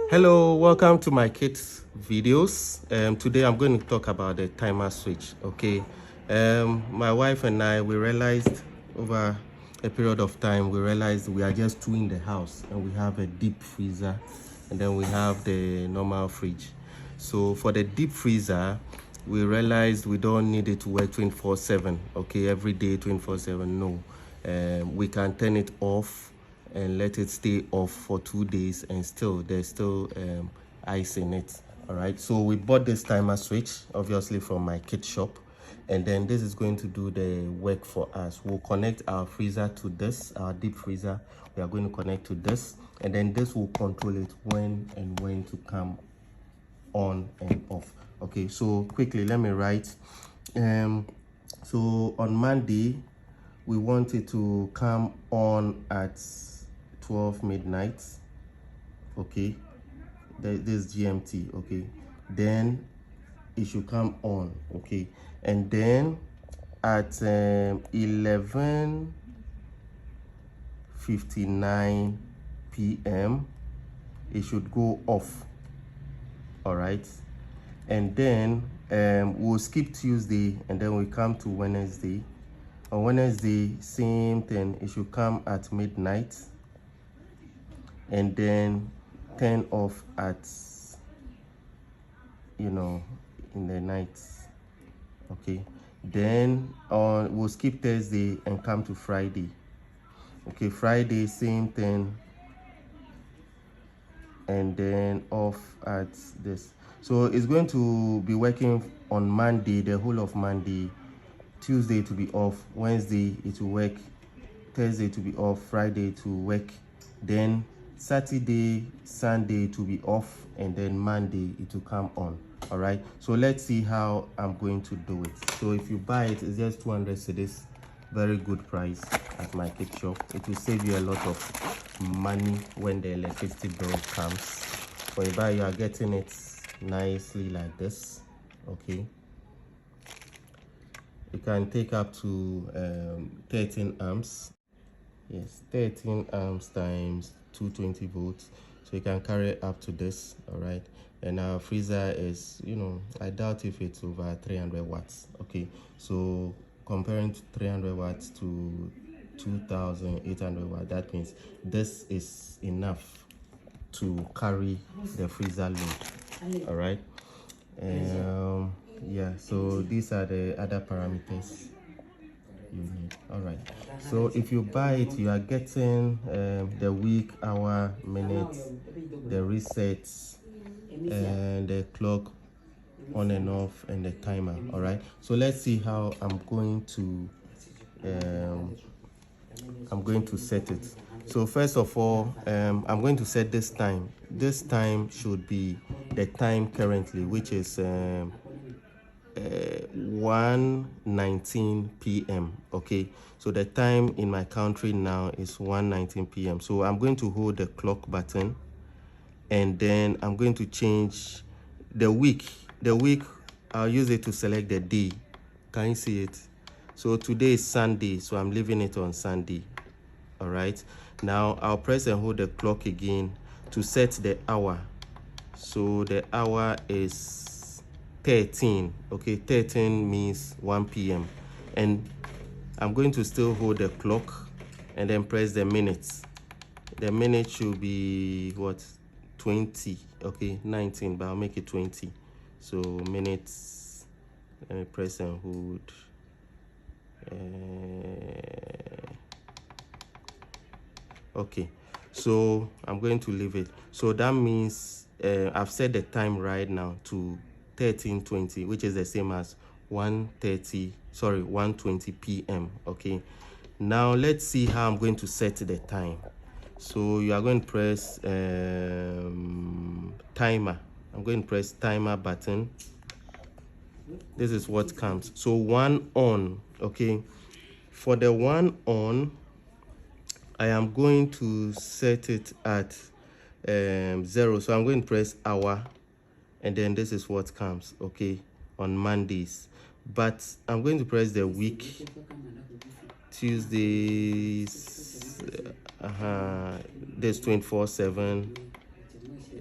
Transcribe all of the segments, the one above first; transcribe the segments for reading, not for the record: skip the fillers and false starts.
Hello, welcome to Mykit videos. Today I'm going to talk about the timer switch. Okay, my wife and I, we realized over a period of time, we realized we are just two in the house, and we have a deep freezer, and then we have the normal fridge. So for the deep freezer, we realized we don't need it to work 24/7. Okay, every day 24/7. No, we can turn it off and let it stay off for 2 days, and still there's still ice in it. All right, so we bought this timer switch obviously from my kit shop, and then this is going to do the work for us. We'll connect our freezer to this, our deep freezer. We are going to connect to this, and then this will control it when to come on and off. Okay, so quickly let me write. So on Monday we want it to come on at 12 midnight. Okay, this GMT. Okay, then it should come on. Okay, and then at 11:59 p.m. it should go off. All right, and then we'll skip Tuesday, and then we come to Wednesday. On Wednesday, same thing, it should come at midnight, and then turn off at, in the night. Okay, then we'll skip Thursday and come to Friday. Okay, Friday, same thing, and then off at this. So it's going to be working on Monday, the whole of Monday. Tuesday to be off, Wednesday it will work, Thursday to be off, Friday to work, then Saturday, Sunday to be off, and then Monday it will come on. All right, so let's see how I'm going to do it. So if you buy it, it's just 200 cedis, very good price at my cake shop. It will save you a lot of money when the electricity bill comes. When you buy, you are getting it nicely like this. Okay, you can take up to 13 amps. Yes, 13 amps times 220 volts, so you can carry up to this. All right, and our freezer is, I doubt if it's over 300 watts. Okay, so comparing to 300 watts to 2800 watts, that means this is enough to carry the freezer load. All right, yeah, so these are the other parameters you need. All right, so if you buy it, you are getting the week, hour, minutes, the resets, and the clock on and off, and the timer. All right, so let's see how I'm going to set it. So first of all, I'm going to set this time. This time should be the time currently, which is 1:19 p.m. Okay, so the time in my country now is 1:19 p.m. so I'm going to hold the clock button, and then I'm going to change the week. I'll use it to select the day. Can you see it? So today is Sunday, so I'm leaving it on Sunday. All right, now I'll press and hold the clock again to set the hour. So the hour is 13. Okay, 13 means 1 p.m. and I'm going to still hold the clock and then press the minutes. The minute should be what, 20. Okay, 19, but I'll make it 20. So minutes, let me press and hold. Okay, so I'm going to leave it. So that means I've set the time right now to 13:20, which is the same as 1:20 p.m. Okay, now let's see how I'm going to set the time. So you are going to press timer. I'm going to press timer button. This is what comes. So 1 on. Okay, for the 1 on, I am going to set it at 0. So I'm going to press hour, and then this is what comes. Okay, on Mondays. But I'm going to press the week. Tuesdays, there's 24/7.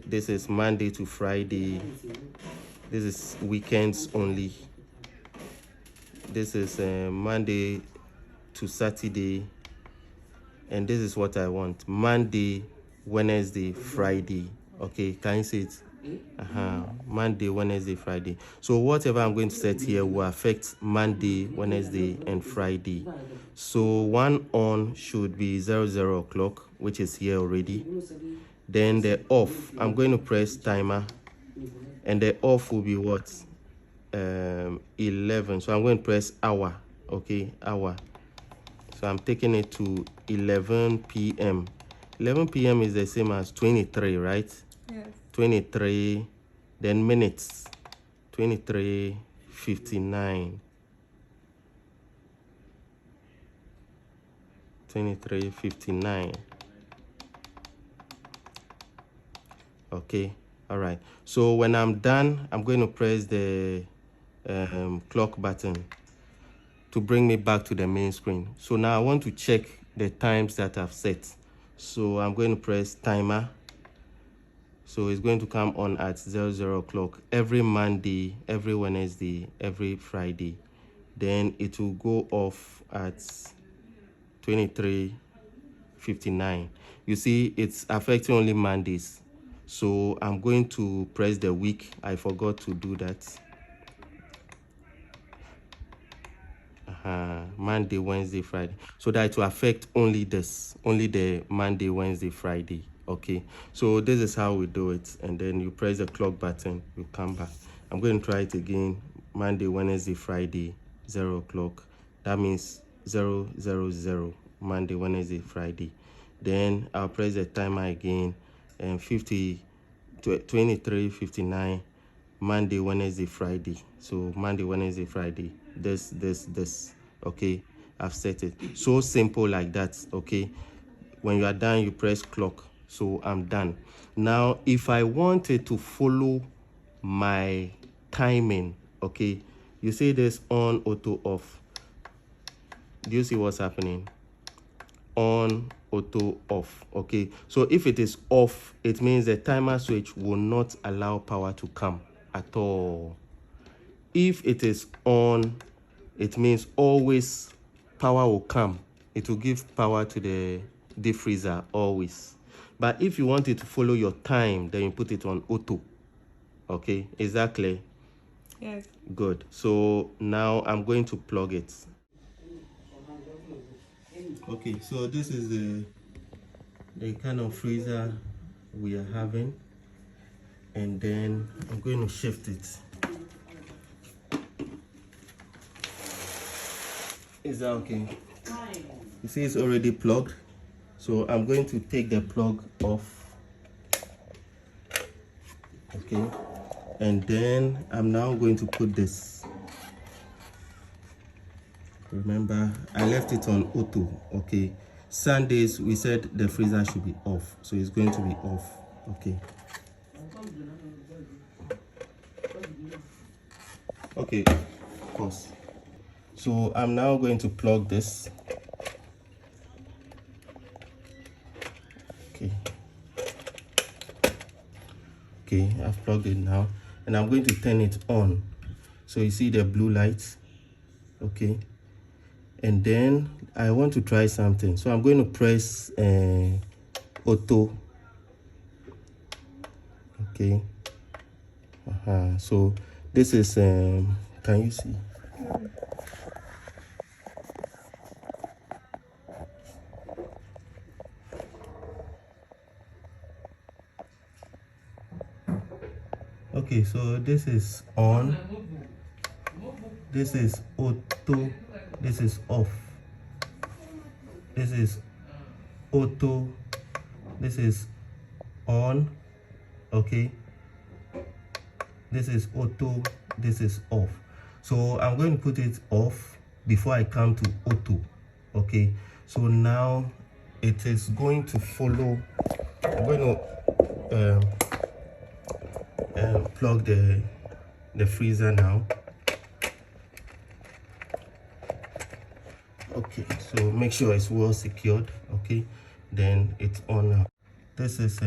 This is Monday to Friday. This is weekends only. This is Monday to Saturday. And this is what I want: Monday, Wednesday, Friday. Okay, can you see it? Monday, Wednesday, Friday. So whatever I'm going to set here will affect Monday, Wednesday, and Friday. So one on should be 00 o'clock, which is here already. Then the off, I'm going to press timer, and the off will be what? 11. So I'm going to press hour. Okay, hour. So I'm taking it to 11 p.m. 11 p.m. is the same as 23, right? Yes. 23, then minutes, 23:59. 23:59. Okay, all right. So when I'm done, I'm going to press the clock button to bring me back to the main screen. So now I want to check the times that I've set. So I'm going to press timer. So it's going to come on at 00 o'clock every Monday, every Wednesday, every Friday. Then it will go off at 23:59. You see, it's affecting only Mondays. So I'm going to press the week. I forgot to do that. Monday, Wednesday, Friday. So that it will affect only this, only the Monday, Wednesday, Friday. Okay, so this is how we do it. And then you press the clock button, you come back. I'm going to try it again. Monday, Wednesday, Friday, 0 o'clock. That means 0:00. Monday, Wednesday, Friday. Then I'll press the timer again, and 23:59. Monday, Wednesday, Friday. So Monday, Wednesday, Friday. This. Okay, I've set it. So simple like that. Okay, when you are done, you press clock. So I'm done. Now, if I wanted to follow my timing, okay, you see this on, auto, off. Do you see what's happening? On, auto, off. Okay, so if it is off, it means the timer switch will not allow power to come at all. If it is on, it means always power will come. It will give power to the deep freezer always. But if you want it to follow your time, then you put it on auto. Okay, is that clear? Yes. Good. So now I'm going to plug it. Okay, so this is the kind of freezer we are having, and then I'm going to shift it. Is that okay? You see it's already plugged, so I'm going to take the plug off. Okay, and then I'm now going to put this. Remember, I left it on auto. Okay, Sundays we said the freezer should be off, so it's going to be off. Okay. Okay, of course. So I'm now going to plug this. Okay, I've plugged it now, and I'm going to turn it on. So you see the blue light. Okay, and then I want to try something, so I'm going to press auto. Okay, so this is can you see? Okay, so this is on, this is auto, this is off, this is auto, this is on. Okay, this is auto, this is off. So I'm going to put it off before I come to auto. Okay, so now it is going to follow. I'm going to plug the freezer now. Okay, so make sure it's well secured. Okay, then it's on now. This is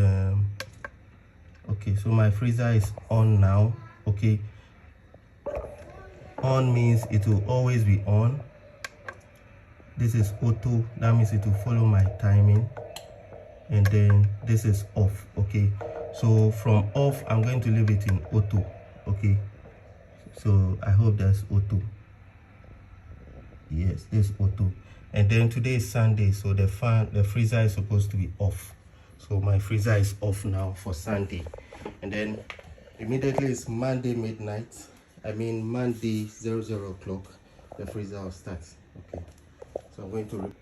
Okay, so my freezer is on now. Okay, on means it will always be on. This is auto, that means it will follow my timing. And then this is off. Okay, so from off I'm going to leave it in auto. Okay, so I hope that's auto. Yes, this auto. And then today is Sunday, so the freezer is supposed to be off. So my freezer is off now for Sunday. And then immediately it's Monday midnight, Monday 00 o'clock, the freezer will start. Okay, so I'm going to